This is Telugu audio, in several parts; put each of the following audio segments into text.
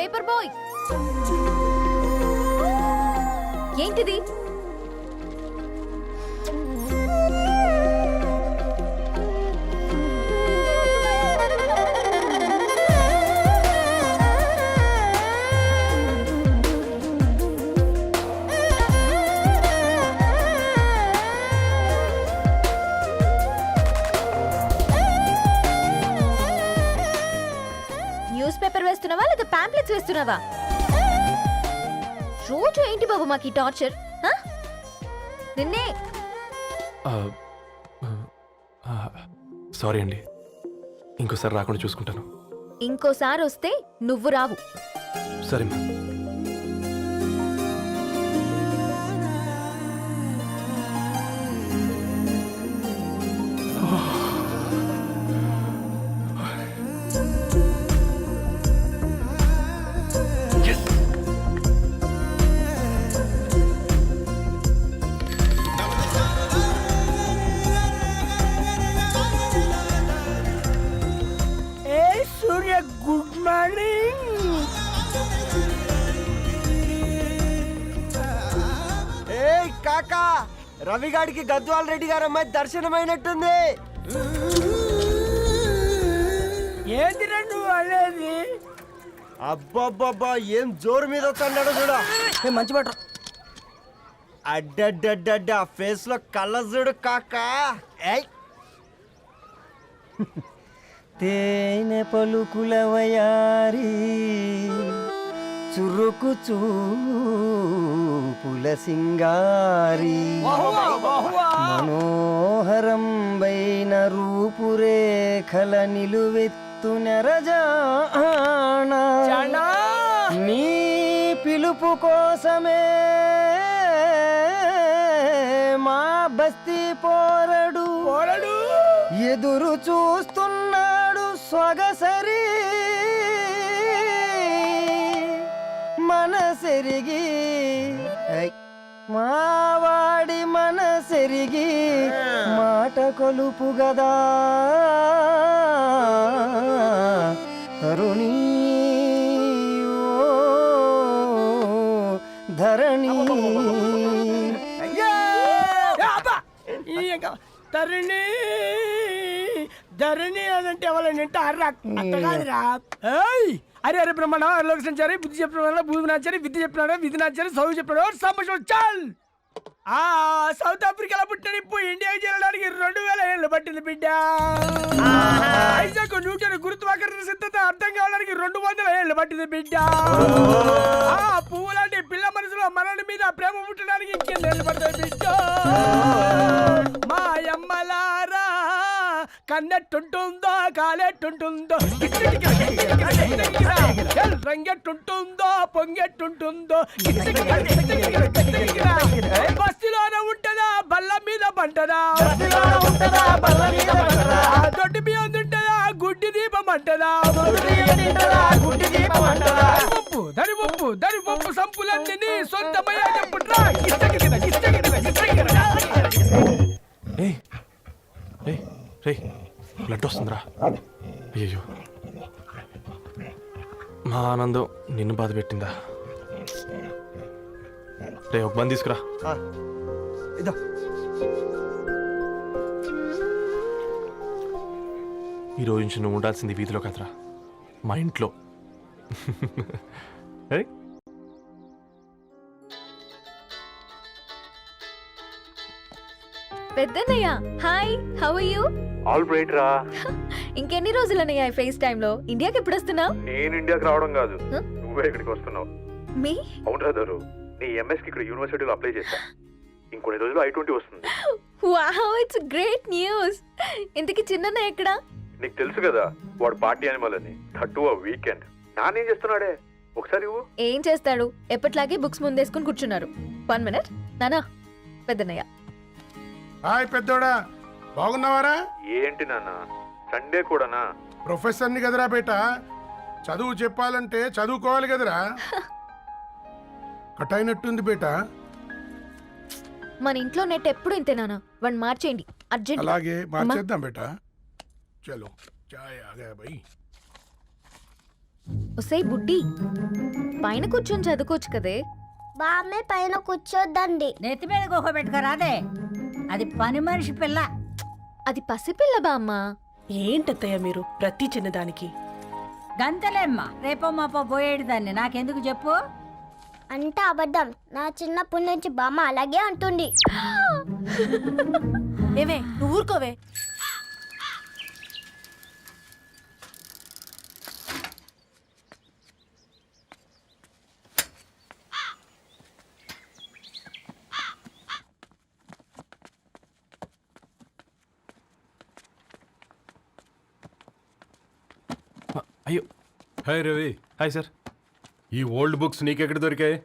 పేపర్ బాయ్, ఏంటిది? న్యూస్ పేపర్ వేస్తున్నావా లేదా పాంప్లెట్స్ వేస్తున్నావా? రోజు ఏంటి బాబు మాకు ఈ టార్చర్? నిన్నే సారీ అండి, ఇంకోసారి రాకుండా చూసుకుంటాను. ఇంకోసారి వస్తే నువ్వు రావు. సరే మ్యామ్. Good morning. ఏ కాకా, రవిగాడికి గద్వాల్ రెడ్డి గారు అమ్మాయి దర్శనమైనట్టుంది. ఏంటి నువ్వు అనేది? అబ్బబ్బబ్బా, ఏం జోరు మీద వస్తున్నాడో చూడ. మంచి మాట. అడ్డడ్డడ్డ ఫేస్ లో కళ్ళ చూడు కాకా. ఏయ్ తేనె పలుకుల వయారి చురుకు చూపుల సింగారి మనోహరం బైన రూపురేఖల నిలువెత్తు నెరజానా నీ పిలుపు కోసమే మా బస్తీ పోరడు ఎదురు చూస్తున్నాడు సొగసరి మనసెరిగి మావాడి మనసెరిగి మాట కొలుపు గదా తరుణీ ధరణి. తరుణి ధరణి అదంటే ఎవరైనా అట్ట కాదురా. అరే అరే బ్రహ్మణ లోక సంచారి బుద్ధి చెప్పిన భూమి నాచారి విద్య చెప్పినాడు విధి నాచారి చదువు చెప్పినాడు సంభాషణ చాల్. సౌత్ ఆఫ్రికాలో పుట్టిన ఇప్పుడు ఇండియాకి చేరడానికి 2000 ఏళ్ళు పట్టింది బిడ్డ. ఐజాక్ న్యూటన్ గురుత్వాకర్షణ సిద్ధత అర్థం కావడానికి 200 ఏళ్ళు పట్టింది బిడ్డ. పువ్వు లాంటి పిల్ల మనసులో మనని మీద ప్రేమ పుట్టడానికి ఇంకేళ్ళు పడతాయి బిడ్డ. మా అమ్మలారా కన్నెట్టుంటుందో కాలెట్టుంటుందో రంగెట్టుంటుందో పొంగెట్టుంటుందో బస్తిలోనే ఉంటదా బల్ల మీద పంటదా దొడ్డి బియ్యం తింటదా గుడ్డి దీపం అంటదా దరి పప్పు సంపులన్నీ సొంతమయ్యా చెప్పుట్రా. బ్లడ్ వస్తుందిరా. అయ్యో, మా ఆనందం నిన్ను బాధ పెట్టిందా? రే ఒక బంద్ తీసుకురా. ఇదో ఈరోజు నుంచి నువ్వు ఉండాల్సింది వీధిలో కదరా, మా ఇంట్లో. పెద్దన్నయ్య hi, how are you? All right రా. ఇంకెన్ని రోజులన్నయ్య ఫేస్ టైమ్ లో? ఇండియాకి ఎప్పుడు వస్తున్నావు? నేను ఇండియాకి రావడం కాదు, నువ్వే ఇక్కడికి వస్తున్నావు. మీ అవునరా దరు, నీ ఎంఎస్ కి ఇక్కడ యూనివర్సిటీలో అప్లై చేశా. ఇంకొన్ని రోజులు I-20 వస్తుంది. Wow, it's great news. ఇంతకీ చిన్నన్నయ్య ఎక్కడ? నీకు తెలుసు కదా వాడు పార్టీ అనిమల్ అని. 30 వీకెండ్ నానేం చేస్తున్నాడే ఒకసారి ఇవ్వు. ఏం చేస్తాడు, ఎప్పట్లాగే బుక్స్ ముందేసుకుని కూర్చున్నారు. 1 మినిట్ నానా. పెద్దన్నయ్య హాయ్ పెద్దోడా, బాగున్నావారా? ఏంటి నాన్న సండే కూడానా? ప్రొఫెసర్ని కదరా బేట, చదువు చెప్పాలంటే చదువుకోవాలి కదరా. కట్ అయినట్టుంది బేట. మన ఇంట్లో నెట్ ఎప్పుడు ఇంతే నానా, వన్ మార్చేయండి అర్జెంట్. అలాగే మార్చేద్దాం బేట. చలో చాయ్ ఆ గయా భయ్. ఒసే బుడ్డి పైన కూర్చొని చదువుకోవచ్చు కదే. బామ్మే పైన కూర్చోద్దండి. నెత్తి మీద గుహ పెట్టుకోరాదే, అది పని మనిషి పిల్ల. అది పసిపిల్ల బామ్మ. ఏంటత్తయ్య మీరు ప్రతి చిన్నదానికి? గంతలేమ్మా, రేపో మాపో పోయేడు దాన్ని నాకెందుకు చెప్పు. అంటే అబద్ధం. నా చిన్నప్పటి నుంచి బామ్మ అలాగే అంటుంది. ఏవే నువ్వు ఊరుకోవే. అయ్యో. Hi Ravi, hi sir. ఈ ఓల్డ్ బుక్స్ నీకెక్కడ దొరికాయి?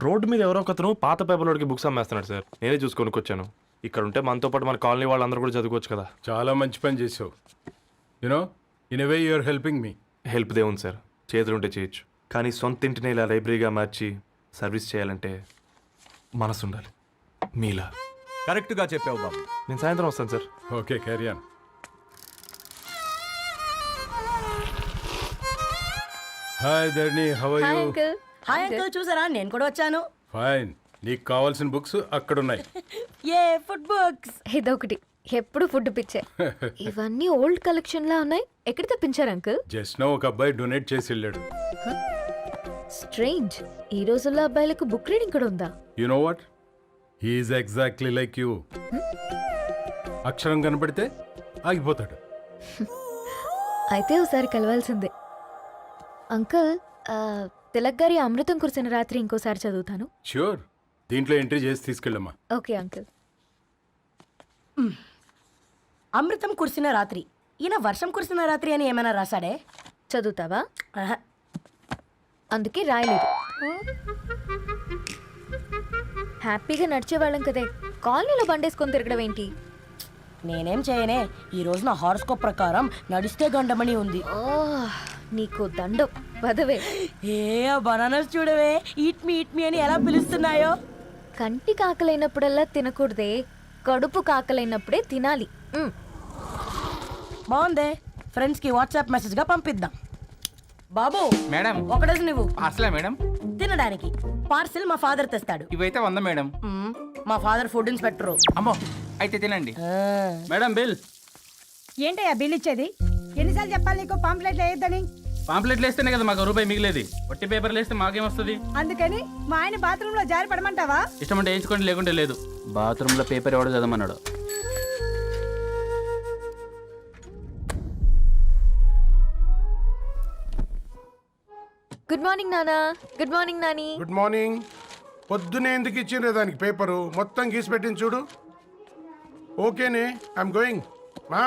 రోడ్డు మీద ఎవరో ఒకతను పాత పేపర్లోకి బుక్స్ అమ్మేస్తున్నాడు సార్. నేనే చూసుకొని వచ్చాను. ఇక్కడ ఉంటే మనతో పాటు మన కాలనీ వాళ్ళందరూ కూడా చదువుకోవచ్చు కదా. చాలా మంచి పని చేసావు. You know in a way you are helping me. Help దేవుంది సార్, చేతులుంటే చేయొచ్చు. కానీ సొంత ఇంటిని ఇలా లైబ్రరీగా మార్చి సర్వీస్ చేయాలంటే మనసు ఉండాలి. మీలా. కరెక్ట్గా చెప్పావు బాబు. నేను సాయంత్రం వస్తాను sir. Okay, carry on. Hi Dharni, how are hi you? Uncle. Hi uncle, చూసారా నేను కూడా వచ్చాను. ఫైన్. నీకు కావాల్సిన బుక్స్ అక్కడ ఉన్నాయి. ఏ ఫుడ్ బుక్స్? ఇదొకటి, ఎప్పుడు ఫుడ్ పిచ్చే. ఇవన్నీ ఓల్డ్ కలెక్షన్ లా ఉన్నాయి. ఎక్కడ తెప్పించారు అంకుల్? జస్ట్ నో ఒక అబ్బాయి డొనేట్ చేసి వెళ్ళాడు. స్ట్రేంజ్. ఈ రోజుల్లో అబ్బాయిలకు బుక్ రీడింగ్ కూడా ఉందా? You know what, he's exactly like you. అక్షరం కనపడితే ఆగిపోతాడు. అయితే ఒకసారి కలవాల్సిందే. అంకుల్, తిలక్ గారి అమృతం కురిసిన రాత్రి ఇంకోసారి చదువుతాను. ష్యూర్, దీంట్లో ఎంట్రీ చేసి తీసుకెళ్ళమ్మా. Okay uncle. అమృతం కురిసిన రాత్రి. ఈయన వర్షం కురిసిన రాత్రి అని ఏమైనా రాశాడే? చదువుతావా? ఆహా. అందుకే రాయలేదు. హ్యాపీగా నడిచేవాళ్ళం కదే, కాలనీలో బండేసుకొని తిరగడం ఏంటి? నేనేం చేయనే, ఈ రోజు నా హారోస్కోప్ ప్రకారం నడిస్తే గండమణి ఉంది. ఓ, నీకు దండం పదవే. ఏ బనానాస్ చూడవే, ఈట్ మీ అని ఎలా పిలుస్తున్నాయో. కంటి కాకలైనప్పుడల్లా తినకూడదే, కడుపు కాకలైనప్పుడే తినాలి. బాగుందే, ఫ్రెండ్స్ కి వాట్సాప్ మెసేజ్ గా పంపిద్దాం. బాబు మేడం, ఒకటేసి నువ్వు అసలే మేడం తినడానికి పార్సిల్ మా ఫాదర్ తెస్తాడు. ఇవైతే 100 మేడం. మా ఫాదర్ ఫుడ్ ఇన్స్పెక్టరు. అమ్మో, అయితే తినండి మేడం. బిల్ ఏంటయ్యా బిల్ ఇచ్చేది? ఎన్నిసార్లు చెప్పాలి నీకు పాంప్లెట్ వేయొద్దని? పాంప్లెట్లు వేస్తేనే కదా మాకు రూపాయి మిగిలేది. ఒట్టి పేపర్లు వేస్తే మాకేమొస్తుంది? అందుకని మా ఆయన బాత్రూమ్ లో జారి పడమంటావా? ఇష్టం అంటే వేయించుకోండి, లేకుంటే లేదు. బాత్రూంలో పేపర్ ఎవడో చదవమన్నాడు. గుడ్ మార్నింగ్ నానా. Good morning Nani. Good morning. పొద్దునే ఎందుకు ఇచ్చిండ్రే దానికి పేపరు? మొత్తం గీసి పెట్టింది చూడు. ఓకేనే, ఐఎమ్ గోయింగ్. మా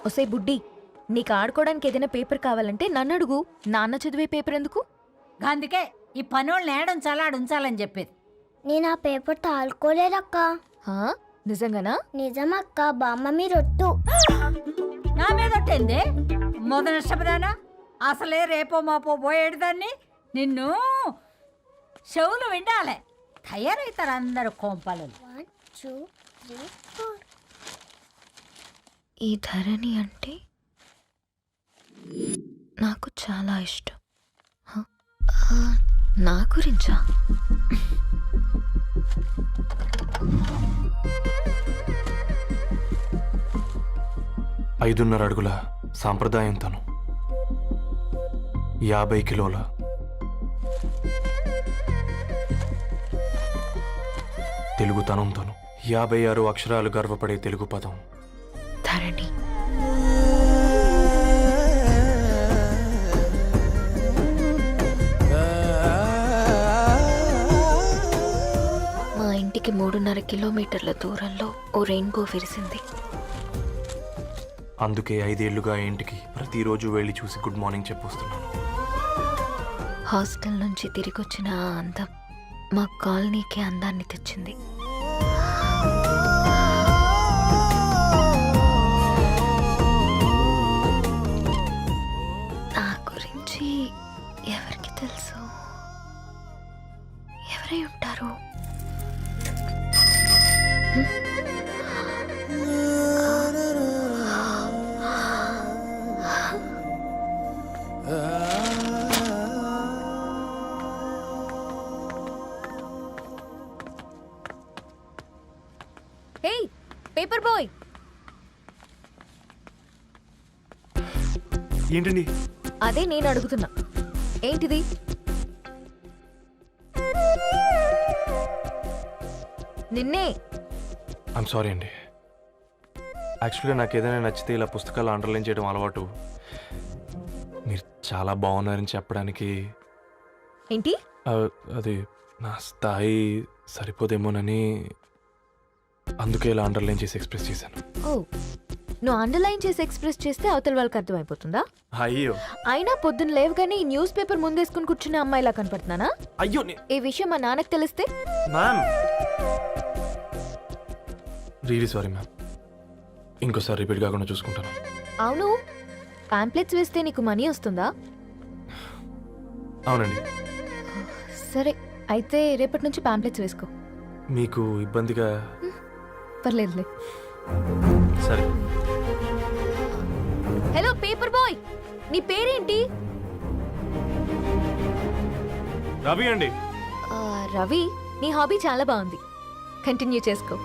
ఒసే బుడ్డి, నీకు ఆడుకోవడానికి ఏదైనా పేపర్ కావాలంటే నన్ను అడుగు. నాన్న చదివే పేపర్ ఎందుకు? అందుకే ఈ పనోళ్ళని ఏడుంచాలా ఉంచాలని చెప్పేది. నేను ఆ పేపర్ తాలుకోలేదక్క. హా? నిజంగానా? నిజమక్క, బామ్మ మీరొట్టు. నా మీద ఒట్టేంది మొదటి నష్టపదానా? అసలే రేపో మాపో పోయేడు దాన్ని. నిన్ను చెవులు వినాలే, తయారవుతారు అందరు కోంపాలు. 1 2 3 4. ఈ ధరణి అంటే నాకు చాలా ఇష్టం. హ? నా గురించా? 5.5 అడుగుల సాంప్రదాయం తను, 50 కిలోల తెలుగుతనం తను, 56 అక్షరాలు గర్వపడే తెలుగు పదం ధరణి. మా ఇంటికి 3.5 కిలోమీటర్ల దూరంలో ఓ రెయిన్బో విరిసింది. అందుకే 5 ఏళ్లుగా ఇంటికి ప్రతిరోజు వెళ్ళి చూసి గుడ్ మార్నింగ్ చెప్పొస్తున్నాను. హాస్టల్ నుంచి తిరిగొచ్చిన ఆ అందం మా కాలనీకి అందాన్ని తెచ్చింది. నా గురించి ఎవరికి తెలుసు? ఎవరై ఉంటారు? ఏంటండి? అదే నేను అడుగుతున్నా. ఏంటిది? నిన్నే. ఐమ్ సారీ అండి. యాక్చువల్గా నాకు ఏదైనా నచ్చితే ఇలా పుస్తకాలు అండర్లైన్ చేయడం అలవాటు. మీరు చాలా బాగున్నారని చెప్పడానికి ఏంటి? అది నా స్థాయి సరిపోదేమోనని అందుకే ఇలా అండర్లైన్ చేసి ఎక్స్ప్రెస్ చేశాను. ఓ, నువ్వు అండర్లైన్ చేసి ఎక్స్ప్రెస్ చేస్తే అవతల వాళ్ళకి అర్థమైపోతుందా? అయ్యో అయినా పొద్దున్న లేవగానే ఈ న్యూస్ పేపర్ ముందేసుకుని కూర్చునే అమ్మాయిలా కనపడుతున్నానా? అయ్యో ఈ విషయం మా నాన్నకి తెలిస్తే? Ma'am really sorry ma'am. ఇంకోసారి రిపీట్ కాకుండా చూసుకుంటాను. అవును, పాంప్లెట్స్ వేస్తే నీకు మనీ వస్తుందా? అవునండి. సరే, అయితే రేపటి నుంచి పాంప్లెట్స్ వేసుకో. మీకు ఇబ్బందిగా? పర్లేదులే. సరే. హలో పేపర్ బాయ్, నీ పేరేంటి? రవి అండి. రవి, నీ హాబీ చాలా బాగుంది, కంటిన్యూ చేసుకో.